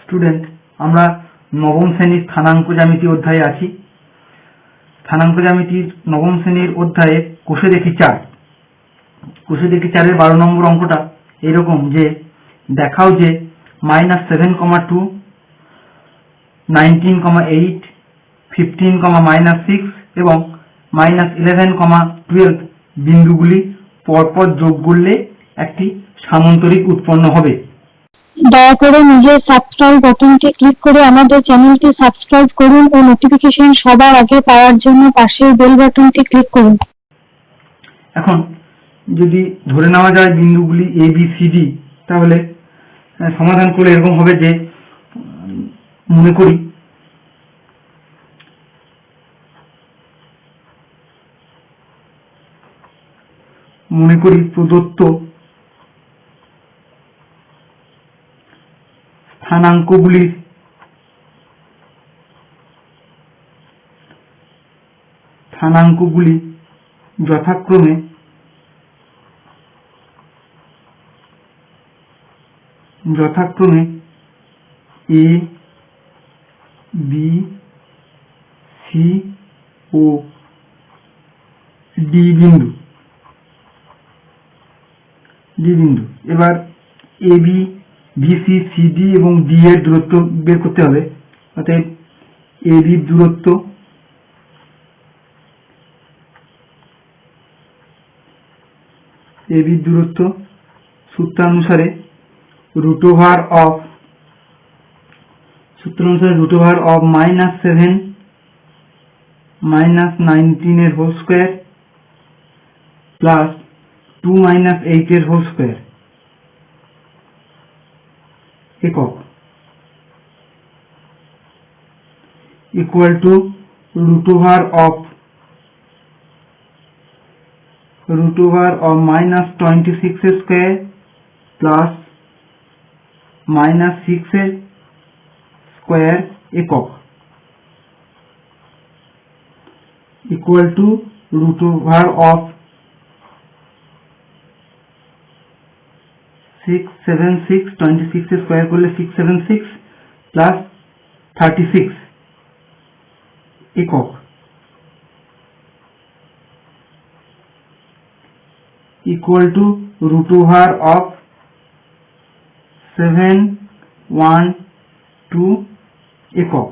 Student, আমরা নবম শ্রেণীর স্থানাঙ্ক জ্যামিতি অধ্যায়ে আছি। স্থানাঙ্ক জ্যামিতির নবম শ্রেণীর অধ্যায়ে কোষে দেখি 4। কোষে দেখি 4-এর 12 নম্বর অঙ্কটা এরকম যে দেখাও যে -7,2, 19,8, 15, এবং -11,12 বিন্দুগুলি পরপর যোগ করলে একটি সামান্তরিক উৎপন্ন হবে। দয়া করে নিজের সাবস্ক্রাইব বাটনটি ক্লিক করে আমাদের চ্যানেলটি সাবস্ক্রাইব করুন ও নোটিফিকেশন সবার আগে পাওয়ার জন্য পাশের বেল বাটনটি ক্লিক করুন। এখন যদি ধরে নেওয়া যায় বিন্দুগুলি এ বি সি ডি, তাহলে সমাধান করলে এরকম হবে যে মনে করি প্রদত্ত স্থানাঙ্কগুলি যথাক্রমে A B C O D বিন্দু। এবার A B C C D এবং ডি এর দূরত্ব বের করতে হবে। অতএব এ বির দূরত্ব সূত্রানুসারে √7 -19 এর হোল স্কয়ার প্লাস 2 - 8 এর হোল স্কয়ার একক ইকুয়াল টু √7 -26 এর স্কয়ার প্লাস -6 এর স্কয়ার একক ইকুয়াল টু √676, 26 এর স্কয়ার করলে 676 প্লাস 36 একক ইকুয়াল টু √712 একক।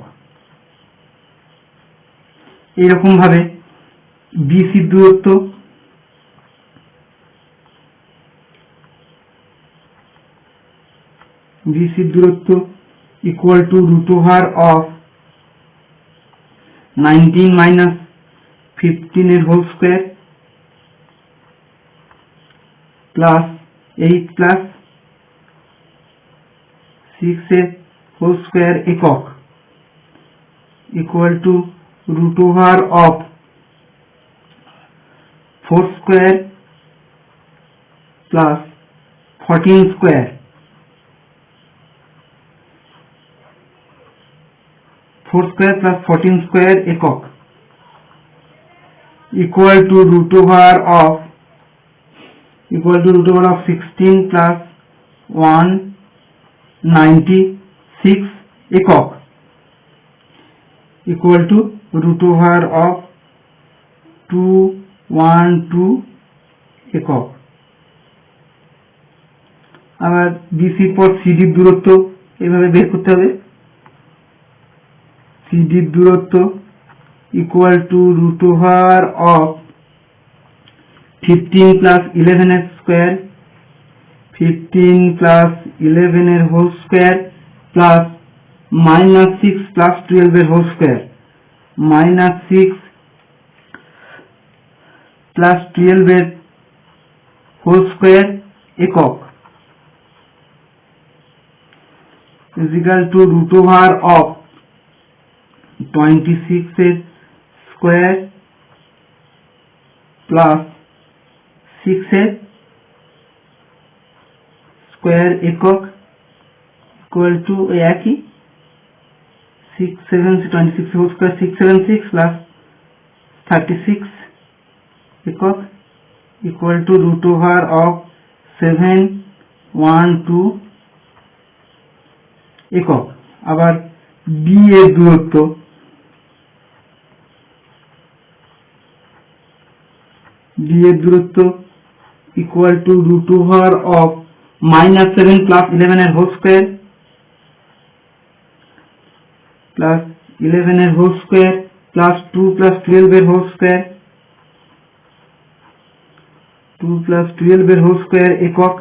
এরকম ভাবে বিসির দূরত্ব ইকুয়াল টু √19 - 15 এর হোল স্কয়ার প্লাস 8 প্লাস 6 এর হোল স্কয়ার একক equal two √4 square plus 14 square একক ইকুয়াল টু √16 প্লাস 196 একক ইকুয়াল টু √212 একক। আবার বিসির পর সিডির দূরত্ব এইভাবে বের করতে হবে। সিডির দূরত্ব ইকুয়াল টু √15 প্লাস 11 এর স্কয়ার, 15 প্লাস 11 এর হোল স্কয়ার প্লাস -6 প্লাস 12 এর হোল স্কয়ার, -6 প্লাস 12 এর হোল স্কয়ার একক ইকুয়াল টু √26 এর স্কয়ার প্লাস 6 এর স্কয়ার একক ইকুয়াল টু একই 26 হোল স্কয়ার 676 প্লাস 36 একক ইকুয়াল টু √712 একক। আবার বি এর দূরত্ব equal to root over of -7 plus 11 এর হোল স্কয়ার প্লাস 11 এর হোল স্কয়ার প্লাস 2 প্লাস 12 এর হোল স্কয়ার 2 প্লাস 12 এর হোল স্কয়ার একক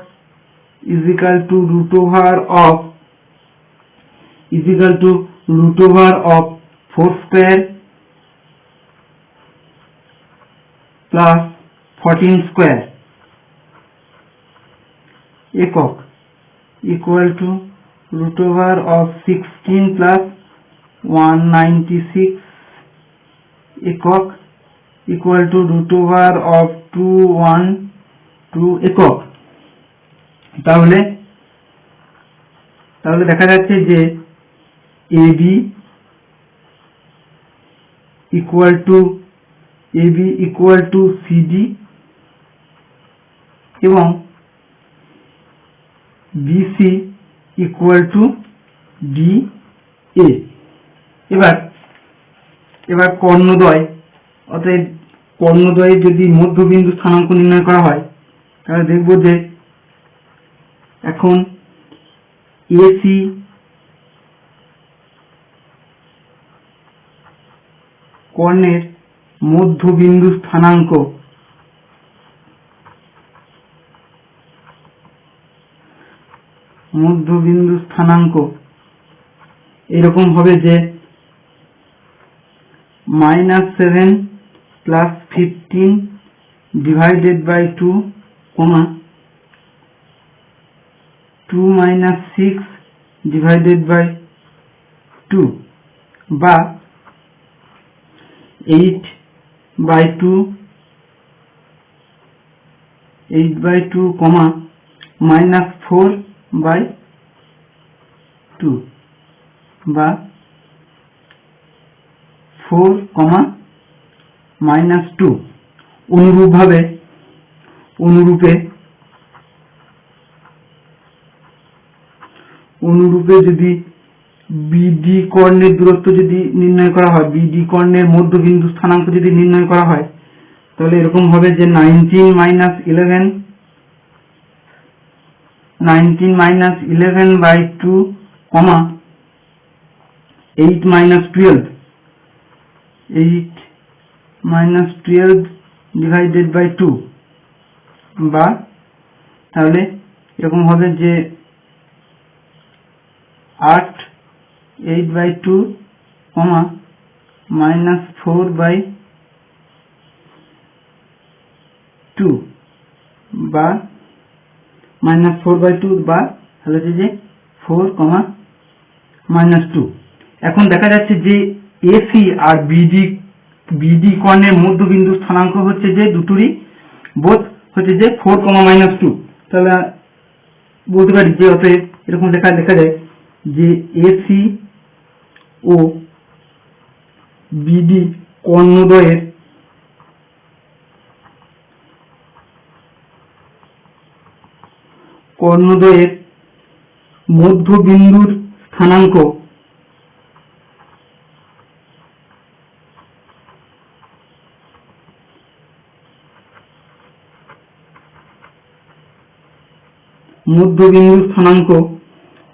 is equal to root over of 4 square plus 14 square একক equal to root over of 16 plus 196 একক equal to root over of 212 একক। তাহলে দেখা যাচ্ছে যে AB ইকুয়াল টু CD এবং BC ইকুয়াল টু DA। এবার কর্ণদ্বয়, অতএব কর্ণদ্বয়ের যদি মধ্যবিন্দু স্থানাঙ্ক নির্ণয় করা হয় তাহলে দেখব যে এখন AC কর্ণের মধ্যবিন্দু স্থানাঙ্ক এরকম হবে যে -7 plus 15 divided by 2 2 minus 6 divided by 2 বা 8 by 2 minus 4 by 2 বা 4, minus 2। অনুরূপে যদি BD কর্ণের দূরত্ব যদি নির্ণয় করা হয়, BD কর্ণের মধ্যবিন্দু স্থানাঙ্ক যদি নির্ণয় করা হয় তাহলে এরকম হবে যে 19 minus 11 by 2, 8 minus 12 divided by 2 বা তাহলে এরকম হবে যে 8 by 2, minus 4 by 2 বা minus 4 by 2 বা হচ্ছে যে 4, minus 2। এখন দেখা যাচ্ছে যে AC আর BD কর্ণের মধ্যবিন্দু স্থানাঙ্ক হচ্ছে যে দুটোরই বোধ হচ্ছে যে 4, minus 2। তাহলে বলতে পারি যে অতএব এরকম লেখা যায় যে AC ও BD কর্ণদ্বয়ের মধ্যবিন্দুর স্থানাঙ্ক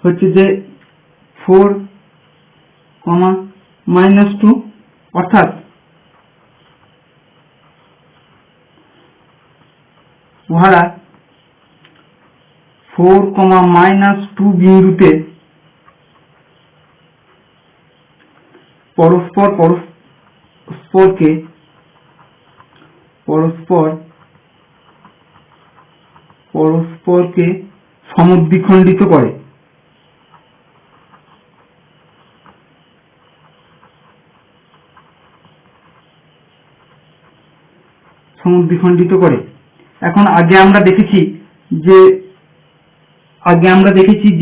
হচ্ছে যে 4, minus 2 অর্থাৎ উহারা 4, minus 2 বিন্দুতে পরস্পরকে সমদ্বিখণ্ডিত করে। এখন আগে আমরা দেখেছি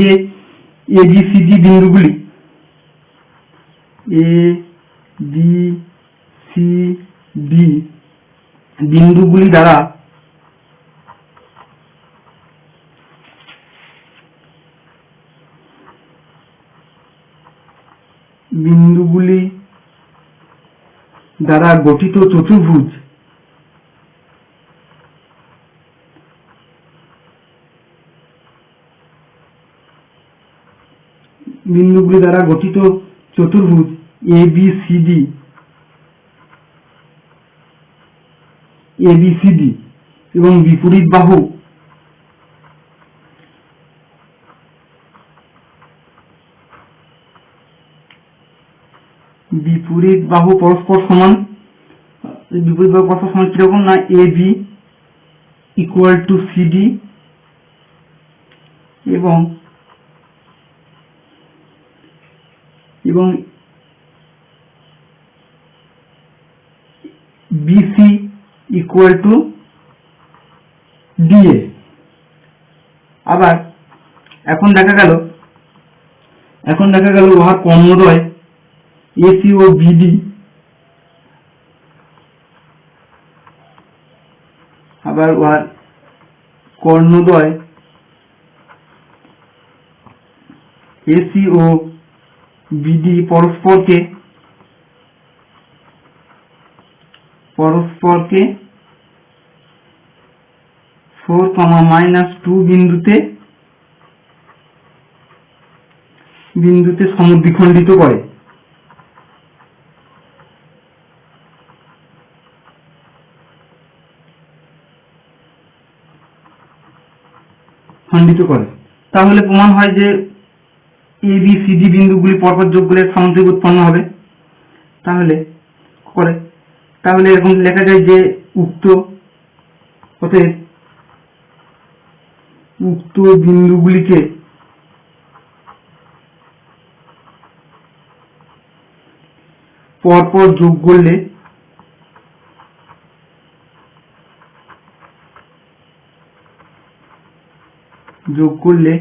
যে ABCD বিন্দুগুলি দ্বারা বিন্দুগুলি দ্বারা গঠিত চতুর্ভুজ ABCD এবং বিপরীত বাহু পরস্পর সমান। বিপরীত বাহু পরস্পর সমান কিরকম না AB equal to CD এবং BC equal to DA। আবার এখন দেখা গেল উহার কর্ণদ্বয় AC ও BD পরস্পরকে 4,-2 বিন্দুতে সমদ্বিখণ্ডিত করে। তাহলে প্রমাণ হয় যে ABCD বিন্দুগুলি পরপর যোগ করলে সামন্তরিক উৎপন্ন হবে। তাহলে এরকম লেখা যায় যে উক্ত বিন্দুগুলিকে পরপর যোগ করলে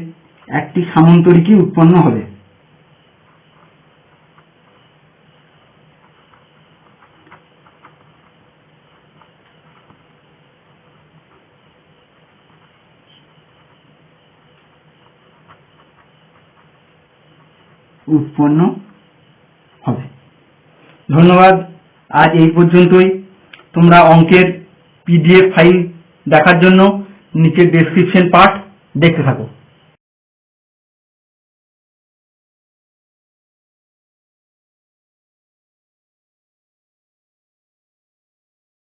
একটি সামন্তরিকই উৎপন্ন হবে। ধন্যবাদ। আজ এই পর্যন্তই। তোমরা অঙ্কের PDF ফাইল দেখার জন্য নিচের ডেসক্রিপশন পার্ট দেখতে থাকো।